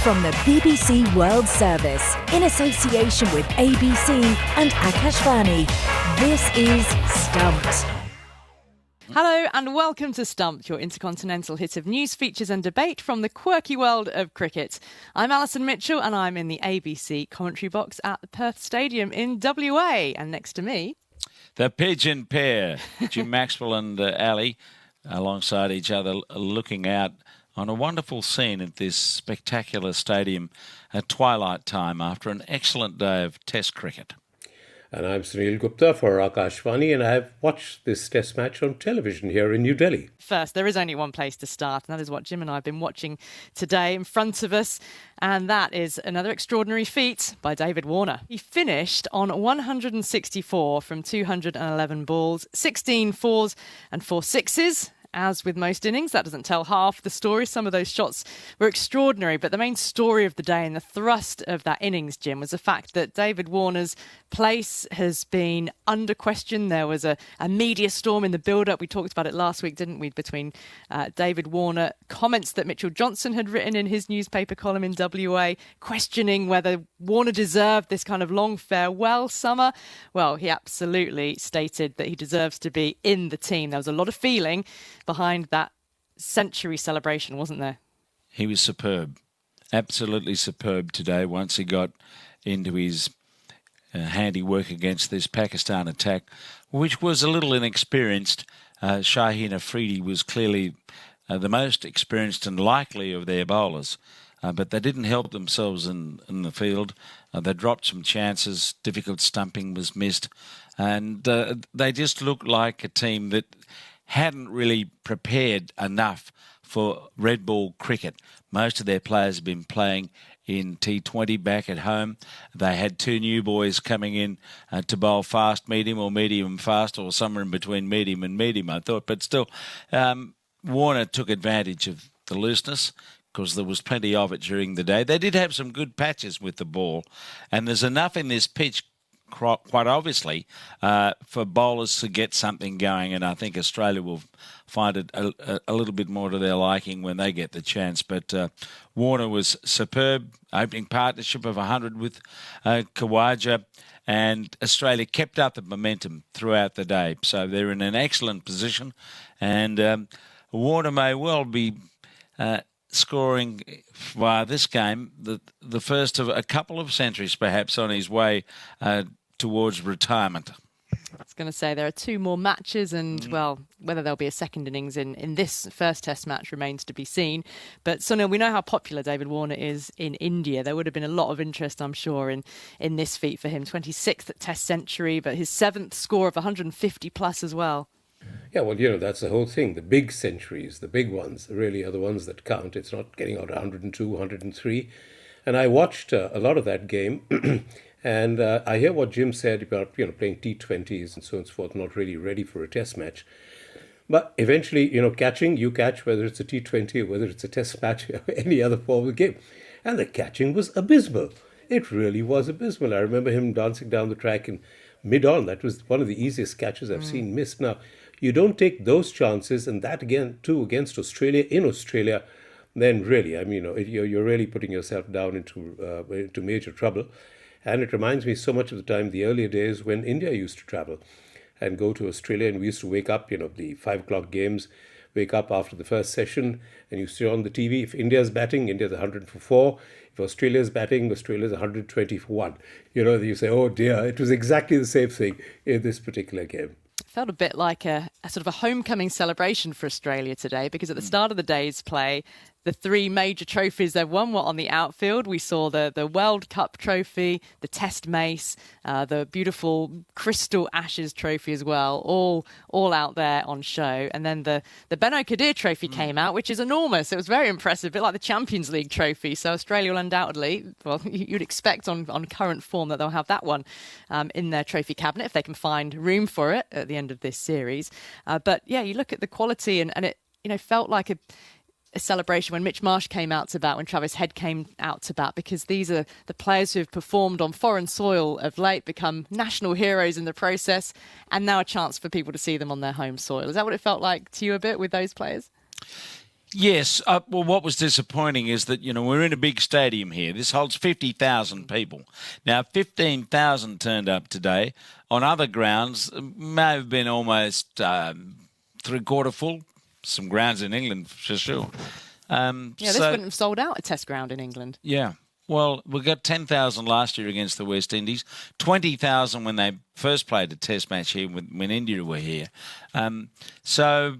From the BBC World Service, in association with ABC and Akashvani, this is Stumped. Hello and welcome to Stumped, your intercontinental hit of news, features and debate from the quirky world of cricket. I'm Alison Mitchell and I'm in the ABC commentary box at the Perth Stadium in WA. And next to me... The pigeon pair, Jim Maxwell and Ali, alongside each other, looking out on a wonderful scene at this spectacular stadium at twilight time after an excellent day of Test cricket. And I'm Sunil Gupta for Akashvani, and I've watched this Test match on television here in New Delhi. First, there is only one place to start, and that is what Jim and I have been watching today in front of us, and that is another extraordinary feat by David Warner. He finished on 164 from 211 balls, 16 fours and 4 sixes. As with most innings, that doesn't tell half the story. Some of those shots were extraordinary, but the main story of the day and the thrust of that innings, Jim, was the fact that David Warner's place has been under question. There was a media storm in the build-up. We talked about it last week, didn't we, between David Warner, comments that Mitchell Johnson had written in his newspaper column in WA, questioning whether Warner deserved this kind of long farewell summer. Well, he absolutely stated that he deserves to be in the team. There was a lot of feeling behind that century celebration, wasn't there? He was superb, absolutely superb today once he got into his handiwork against this Pakistan attack, which was a little inexperienced. Shaheen Afridi was clearly the most experienced and likely of their bowlers, but they didn't help themselves in the field. They dropped some chances, difficult stumping was missed, and they just looked like a team that hadn't really prepared enough for red ball cricket. Most of their players have been playing in T20 back at home. They had 2 new boys coming in to bowl fast medium or medium fast, or somewhere in between medium and medium, I thought. But still, Warner took advantage of the looseness because there was plenty of it during the day. They did have some good patches with the ball, and there's enough in this pitch quite obviously, for bowlers to get something going, and I think Australia will find it a little bit more to their liking when they get the chance. But Warner was superb, opening partnership of 100 with Khawaja, and Australia kept up the momentum throughout the day. So they're in an excellent position, and Warner may well be scoring via this game the first of a couple of centuries perhaps on his way towards retirement. I was going to say there are 2 more matches and, well, whether there'll be a second innings in this first Test match remains to be seen. But, Sunil, we know how popular David Warner is in India. There would have been a lot of interest, I'm sure, in this feat for him. 26th at Test century, but his 7th score of 150 plus as well. Yeah, well, that's the whole thing. The big centuries, the big ones, really are the ones that count. It's not getting out 102, 103. And I watched a lot of that game. And I hear what Jim said about, playing T20s and so on and so forth, not really ready for a Test match. But eventually, catching, you catch, whether it's a T20 or whether it's a Test match or any other form of the game. And the catching was abysmal. It really was abysmal. I remember him dancing down the track in mid-on. That was one of the easiest catches I've seen missed. Now, you don't take those chances, and that again, too, against Australia, in Australia, then really, you're really putting yourself down into major trouble. And it reminds me so much of the time, the earlier days when India used to travel and go to Australia, and we used to wake up, the 5 o'clock games, wake up after the first session, and you see on the TV, if India's batting, India's 100 for 4. If Australia's batting, Australia's 120 for 1. You say, oh dear, it was exactly the same thing in this particular game. Felt a bit like a sort of a homecoming celebration for Australia today, because at the start of the day's play, the 3 major trophies they've won were on the outfield. We saw the World Cup trophy, the Test Mace, the beautiful Crystal Ashes trophy as well, all out there on show. And then the Beno Kadir trophy came out, which is enormous. It was very impressive, a bit like the Champions League trophy. So Australia will undoubtedly, well, you'd expect on current form that they'll have that one in their trophy cabinet if they can find room for it at the end of this series. But yeah, you look at the quality and it felt like a celebration when Mitch Marsh came out to bat, when Travis Head came out to bat, because these are the players who have performed on foreign soil of late, become national heroes in the process, and now a chance for people to see them on their home soil. Is that what it felt like to you a bit with those players? Yes. Well, what was disappointing is that, we're in a big stadium here. This holds 50,000 people. Now, 15,000 turned up today. On other grounds, may have been almost three-quarter full. Some grounds in England, for sure. This wouldn't have sold out a test ground in England. Yeah. Well, we got 10,000 last year against the West Indies, 20,000 when they first played a test match here when India were here. So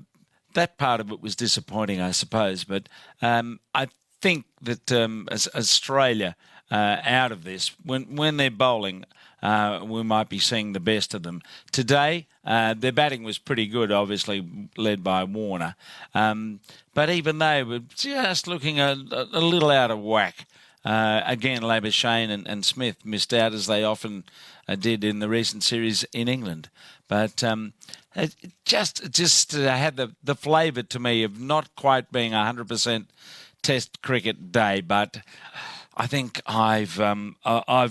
that part of it was disappointing, I suppose. But I think that as Australia out of this, when they're bowling, we might be seeing the best of them. Today, their batting was pretty good, obviously led by Warner. But even they were just looking a little out of whack. Again, Labuschagne and Smith missed out, as they often did in the recent series in England. But it just had the flavour to me of not quite being 100% Test cricket day. But I think I've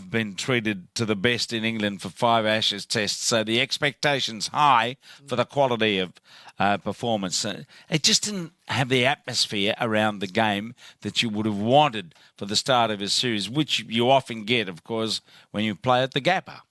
been treated to the best in England for 5 Ashes tests, so the expectation's high for the quality of performance. It just didn't have the atmosphere around the game that you would have wanted for the start of a series, which you often get, of course, when you play at the Gabba.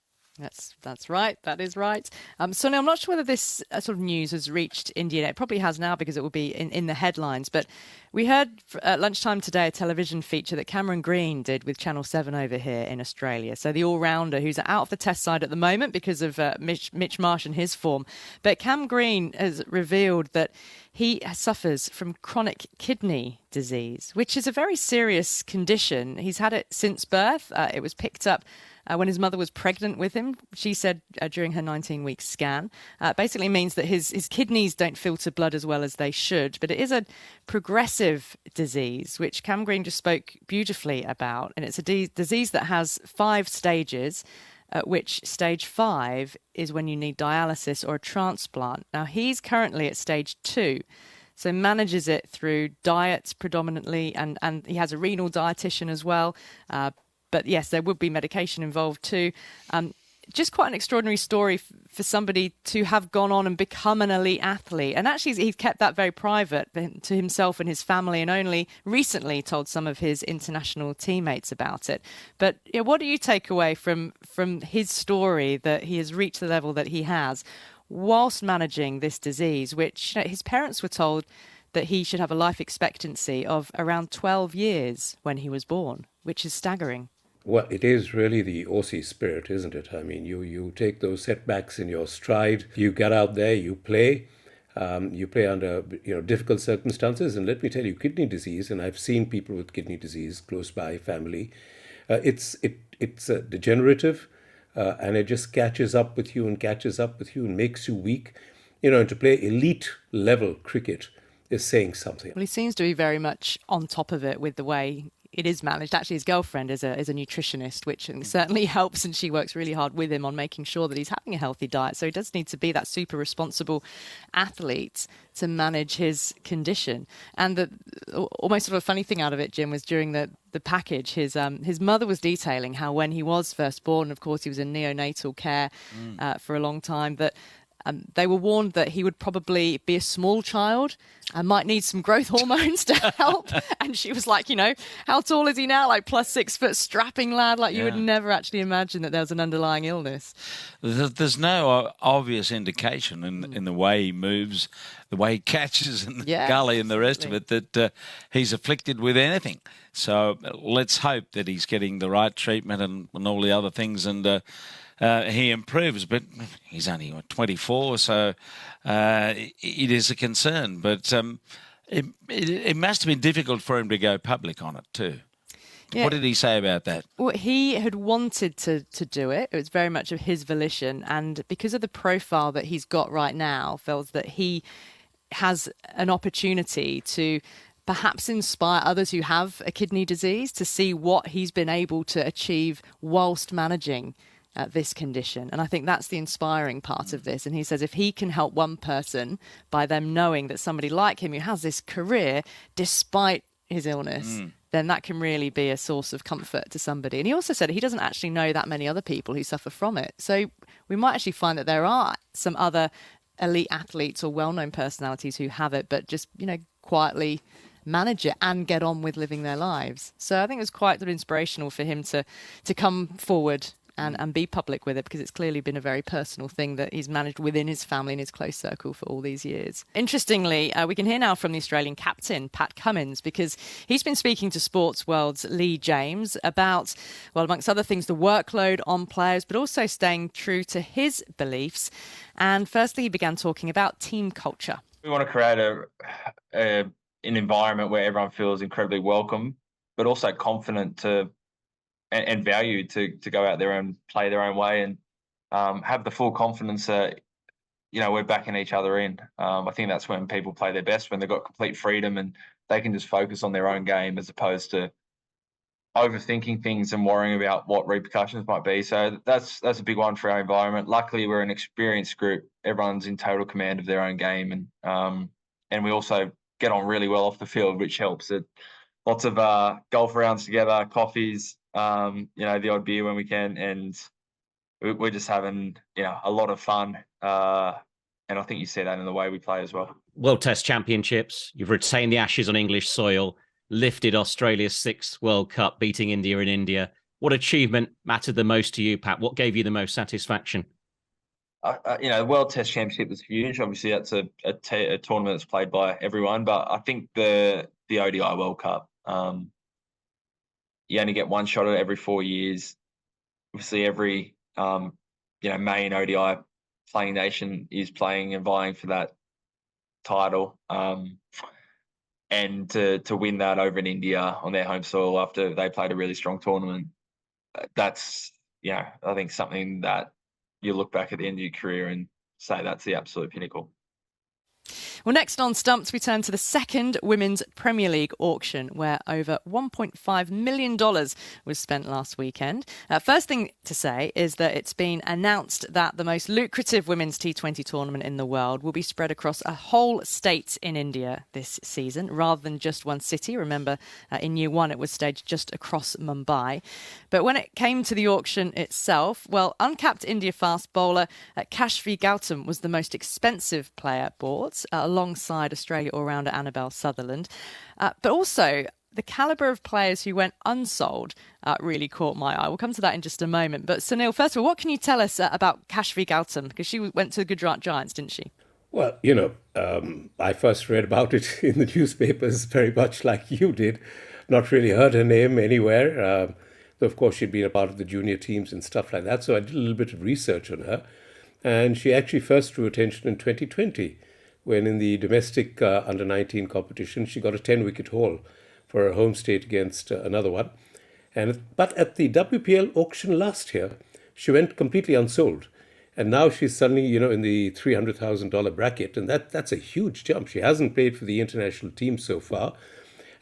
That's right. That is right. So now I'm not sure whether this sort of news has reached India. It probably has now because it will be in the headlines. But we heard at lunchtime today a television feature that Cameron Green did with Channel 7 over here in Australia. So the all-rounder who's out of the test side at the moment because of Mitch Marsh and his form. But Cam Green has revealed that he suffers from chronic kidney disease, which is a very serious condition. He's had it since birth. It was picked up when his mother was pregnant with him. She said during her 19-week scan. Basically means that his kidneys don't filter blood as well as they should. But it is a progressive disease, which Cam Green just spoke beautifully about. And it's a disease that has 5 stages, at which stage 5 is when you need dialysis or a transplant. Now, he's currently at stage 2. So manages it through diets predominantly, and he has a renal dietitian as well. But yes, there would be medication involved too. Just quite an extraordinary story for somebody to have gone on and become an elite athlete. And actually, he's kept that very private to himself and his family, and only recently told some of his international teammates about it. But what do you take away from his story, that he has reached the level that he has whilst managing this disease, which his parents were told that he should have a life expectancy of around 12 years when he was born, which is staggering. Well, it is really the Aussie spirit, isn't it? I mean, you take those setbacks in your stride, you get out there, you play under difficult circumstances. And let me tell you, kidney disease, and I've seen people with kidney disease close by family, it's degenerative, and it just catches up with you and makes you weak. And to play elite level cricket is saying something. Well, he seems to be very much on top of it with the way it is managed. Actually, his girlfriend is a nutritionist, which certainly helps, and she works really hard with him on making sure that he's having a healthy diet. So he does need to be that super responsible athlete to manage his condition. And the almost sort of a funny thing out of it, Jim, was during the package, his mother was detailing how when he was first born, of course, he was in neonatal care for a long time, that they were warned that he would probably be a small child and might need some growth hormones to help. And she was like, how tall is he now? Like +6 foot strapping lad. Like you would never actually imagine that there was an underlying illness. There's no obvious indication in the way he moves, the way he catches in the gully and the rest of it, that he's afflicted with anything. So let's hope that he's getting the right treatment and all the other things, and he improves. But he's only 24, so it is a concern. But it must have been difficult for him to go public on it too. Yeah. What did he say about that? Well, he had wanted to do it. It was very much of his volition. And because of the profile that he's got right now, feels that he has an opportunity to perhaps inspire others who have a kidney disease to see what he's been able to achieve whilst managing this condition. And I think that's the inspiring part of this. And he says if he can help one person by them knowing that somebody like him who has this career despite his illness, then that can really be a source of comfort to somebody. And he also said he doesn't actually know that many other people who suffer from it. So we might actually find that there are some other elite athletes or well-known personalities who have it, but just, quietly manage it and get on with living their lives. So I think it was quite sort of inspirational for him to come forward and be public with it, because it's clearly been a very personal thing that he's managed within his family and his close circle for all these years. Interestingly, we can hear now from the Australian captain, Pat Cummins, because he's been speaking to Sports World's Lee James about, well, amongst other things, the workload on players, but also staying true to his beliefs. And firstly, he began talking about team culture. We want to create an environment where everyone feels incredibly welcome, but also confident and valued to go out there and play their own way, and have the full confidence that, we're backing each other in. I think that's when people play their best, when they've got complete freedom and they can just focus on their own game as opposed to overthinking things and worrying about what repercussions might be. So that's a big one for our environment. Luckily, we're an experienced group. Everyone's in total command of their own game, and we also get on really well off the field, which helps. Lots of golf rounds together, coffees, the odd beer when we can, and we're just having a lot of fun. And I think you see that in the way we play as well. World Test Championships, you've retained the Ashes on English soil, lifted Australia's 6th World Cup, beating India in India. What achievement mattered the most to you, Pat? What gave you the most satisfaction? The World Test Championship was huge. Obviously, that's a tournament that's played by everyone. But I think the ODI World Cup, you only get one shot at it every 4 years. Obviously, every main ODI playing nation is playing and vying for that title. And to win that over in India on their home soil after they played a really strong tournament, that's I think something that you look back at the end of your career and say that's the absolute pinnacle. Well, next on Stumps, we turn to the second Women's Premier League auction, where over $1.5 million was spent last weekend. First thing to say is that it's been announced that the most lucrative women's T20 tournament in the world will be spread across a whole state in India this season, rather than just one city. Remember, in year one, it was staged just across Mumbai. But when it came to the auction itself, well, uncapped India fast bowler Kashvi Gautam was the most expensive player bought, alongside Australia all-rounder Annabelle Sutherland. But also, the calibre of players who went unsold really caught my eye. We'll come to that in just a moment. But Sunil, first of all, what can you tell us about Kashvi Gautam? Because she went to the Gujarat Giants, didn't she? Well, I first read about it in the newspapers very much like you did. Not really heard her name anywhere. Though, of course, she'd been a part of the junior teams and stuff like that. So I did a little bit of research on her. And she actually first drew attention in 2020, when in the domestic under-19 competition, she got a 10-wicket haul for her home state against another one. But at the WPL auction last year, she went completely unsold. And now she's suddenly, in the $300,000 bracket. And that's a huge jump. She hasn't played for the international team so far.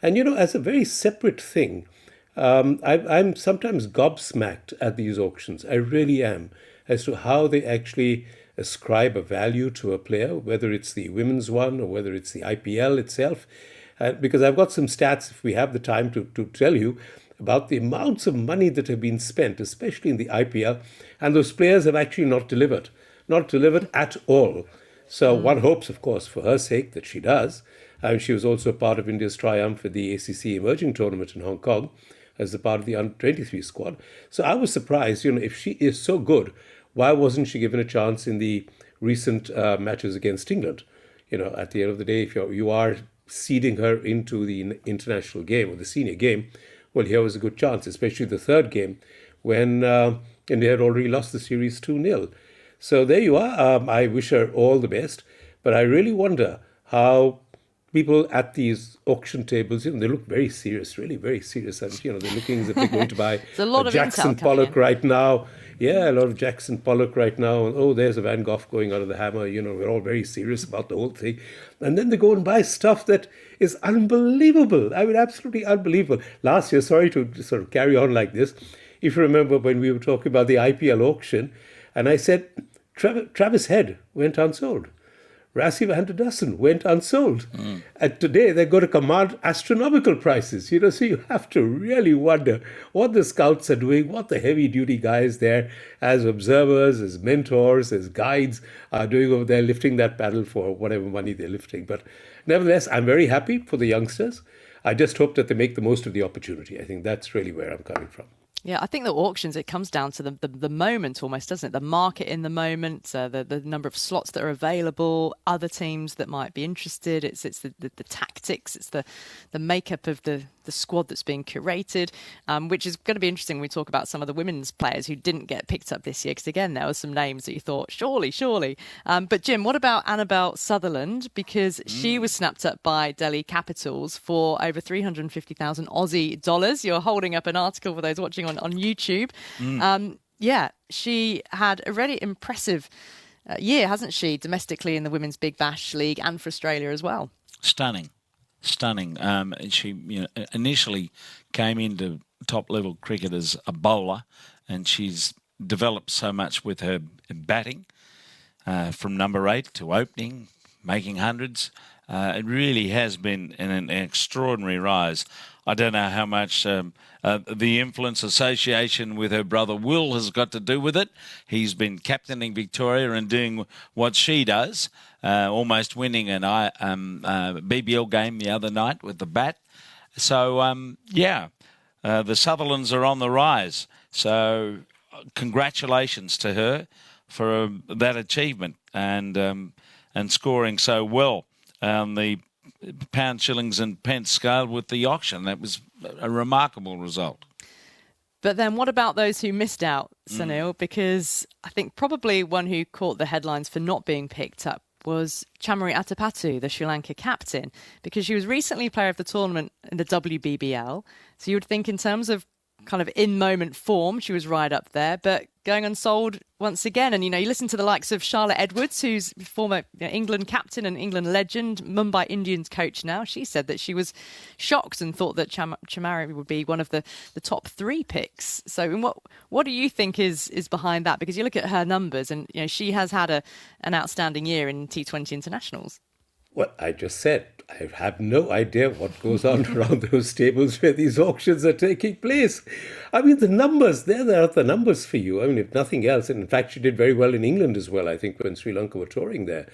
And, as a very separate thing, I'm sometimes gobsmacked at these auctions. I really am, as to how they actually ascribe a value to a player, whether it's the women's one or whether it's the IPL itself. Because I've got some stats, if we have the time to tell you, about the amounts of money that have been spent, especially in the IPL, and those players have actually not delivered at all. So one hopes, of course, for her sake that she does. She was also part of India's triumph at the ACC Emerging Tournament in Hong Kong as a part of the under-23 squad. So I was surprised, if she is so good, why wasn't she given a chance in the recent matches against England? At the end of the day, if you are seeding her into the international game or the senior game, well, here was a good chance, especially the third game when India had already lost the series 2-0. So there you are. I wish her all the best. But I really wonder how people at these auction tables, they look very serious, really very serious. And, they're looking as if they're going to buy a Jackson Pollock right now. Yeah, a lot of Jackson Pollock right now. And, oh, there's a Van Gogh going out of the hammer. We're all very serious about the whole thing. And then they go and buy stuff that is unbelievable. I mean, absolutely unbelievable. Last year, sorry to sort of carry on like this, if you remember when we were talking about the IPL auction, and I said, Travis Head went unsold. Rassie van der Dussen went unsold. And today they're going to command astronomical prices. So you have to really wonder what the scouts are doing, what the heavy-duty guys there as observers, as mentors, as guides are doing over there, lifting that paddle for whatever money they're lifting. But nevertheless, I'm very happy for the youngsters. I just hope that they make the most of the opportunity. I think that's really where I'm coming from. Yeah, I think the auctions, it comes down to the moment almost, doesn't it? The market in the moment, the number of slots that are available, other teams that might be interested. It's the tactics, it's the makeup of the squad that's being curated, which is going to be interesting when we talk about some of the women's players who didn't get picked up this year. Because again, there were some names that you thought, surely. But Jim, what about Annabelle Sutherland? Because she was snapped up by Delhi Capitals for over 350,000 Aussie dollars. You're holding up an article for those watching on YouTube. She had a really impressive year, hasn't she, domestically in the Women's Big Bash League and for Australia as well. Stunning. She initially came into top-level cricket as a bowler, and she's developed so much with her batting, from number 8 to opening, making hundreds. It really has been an extraordinary rise. I don't know how much the influence association with her brother Will has got to do with it. He's been captaining Victoria and doing what she does, almost winning an BBL game the other night with the bat. So, the Sutherlands are on the rise. So congratulations to her for that achievement and scoring so well on the pound, shillings and pence scale with the auction. That was a remarkable result. But then what about those who missed out, Sunil? Because I think probably one who caught the headlines for not being picked up was Chamari Atapattu, the Sri Lanka captain, because she was recently player of the tournament in the WBBL. So you would think in terms of kind of in-moment form, she was right up there, but going unsold once again. And, you listen to the likes of Charlotte Edwards, who's former England captain and England legend, Mumbai Indians coach now. She said that she was shocked and thought that Chamari would be one of the top 3 picks. So what do you think is behind that? Because you look at her numbers and, she has had an outstanding year in T20 internationals. Well, I just said, I have no idea what goes on around those tables where these auctions are taking place. I mean, the numbers, there are the numbers for you. I mean, if nothing else, and in fact, she did very well in England as well, I think, when Sri Lanka were touring there.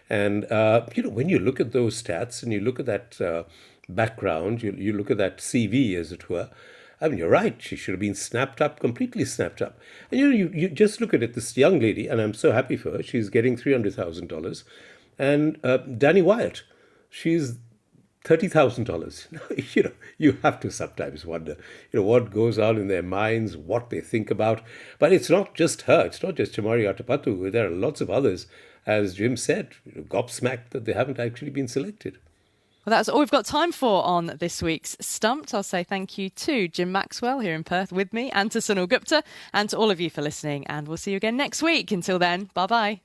And, when you look at those stats and you look at that background, you look at that CV, as it were, I mean, you're right. She should have been snapped up, completely snapped up. And, you just look at it, this young lady, and I'm so happy for her, she's getting $300,000. And Danny Wyatt, she's $30,000. You have to sometimes wonder, what goes on in their minds, what they think about. But it's not just her. It's not just Chamari Atapattu. There are lots of others, as Jim said, gobsmacked that they haven't actually been selected. Well, that's all we've got time for on this week's Stumped. I'll say thank you to Jim Maxwell here in Perth with me, and to Sunil Gupta, and to all of you for listening. And we'll see you again next week. Until then, bye-bye.